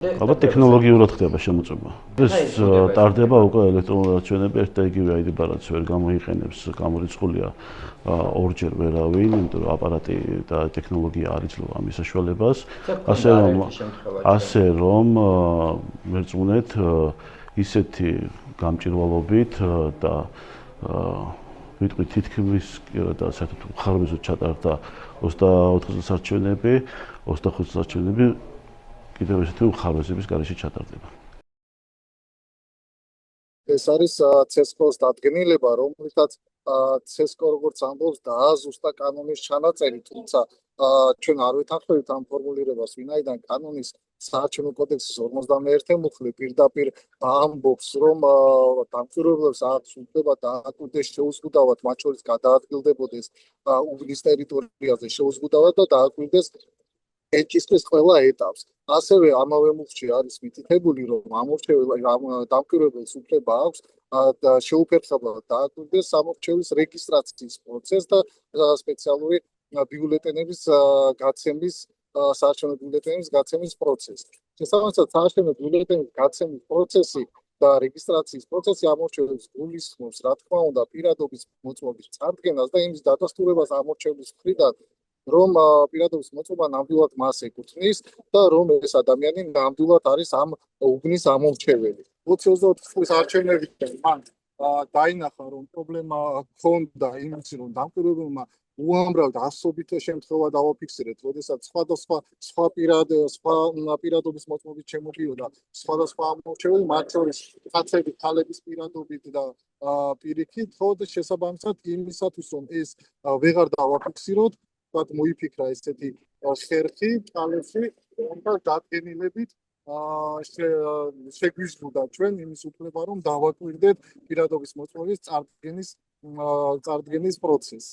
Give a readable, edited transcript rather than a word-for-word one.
ალბათ ტექნოლოგიურად ხდება შემოწმება. ეს ტარდება უკვე ელექტრონული არჩევნები ერთ და იგივე ID ბარათს ვერ გამოიყენებს, გამორიცხულია ორჯერ ვერავინ, იმიტომ რომ აპარატი და ტექნოლოგია არ იძლევა ამის საშუალებას. ასე რომ მერწმუნეთ ისეთი გამჭირვალობით და ვიტყვი თითქმის და საერთოდ უხარბეზოდ ჩატარდა 24 წელს არჩევნები, 25 წელს არჩევნები კიდევ ესეთი უხარბეზების გარეშე ჩატარდება. ეს არის CSGO-ს დადგენილება, რომელთაც CSGO როგორც ამბობს დააზუსტა კანონის ჩანაწერი, თუმცა ჩვენ არ ვეთანხმებით ამ ფორმულირებას, ვინაიდან კანონის საარჩევნო კოდექსის 51 მუხლი პირდაპირ ამბობს, რომ დამკვირვებლებს აქვს უფლება დააკვირდეს შეუზღუდავად, მათ შორის გადაადგილდებოდეს უბნის ტერიტორიაზე შეუზღუდავად და დააკვირდეს ეჭისთვის ყველა ეტაპს. ასევე ამავე მუხლში არის მითითებული, რომ დამკვირვებელს უფლება აქვს შეუფერხებლად დააკვირდეს სამორჩევის რეგისტრაციის პროცესს და სპეციალური ბიულეტენების გაცემის საარჩევნო ბიულეტენების გაცემის პროცესი. შესაბამისად, საარჩევნო ბიულეტენის გაცემის პროცესი და რეგისტრაციის პროცესი ამორჩევის გულისხმობს, რა თქმა უნდა, პირადობის მოწმობის წარდგენას და იმის დადასტურებას ამორჩევის მხრიდან, რომ პირადობის მოწმობა ნამდვილად მას ეკუთვნის და რომ ეს ადამიანი ნამდვილად არის ამ უბნის ამორჩეველი. 2024 წლის არჩევნებიდან მან დაინახა, რომ პრობლემა ჰქონდა იმის, რომ დამკვირვებელმა უამრავ ასობით შემთხვევა დავაფიქსირეთ, როდესაც სხვა პირადობის მოწმობით შემოდიოდა სხვადასხვა ამორჩეველი, მათ შორის კაცები, ქალების პირადობით და პირიქით, ხოდ შესაბამისად იმისათვის, რომ ეს ვეღარ დავაფიქსიროთ, მოიფიქრა ესეთი ხერხი კალებში და დადგენილებით შეგვიზღუდა ჩვენ იმის უფლება, რომ დავაკვირდეთ პირადობის მოწმობის წარდგენის პროცესს.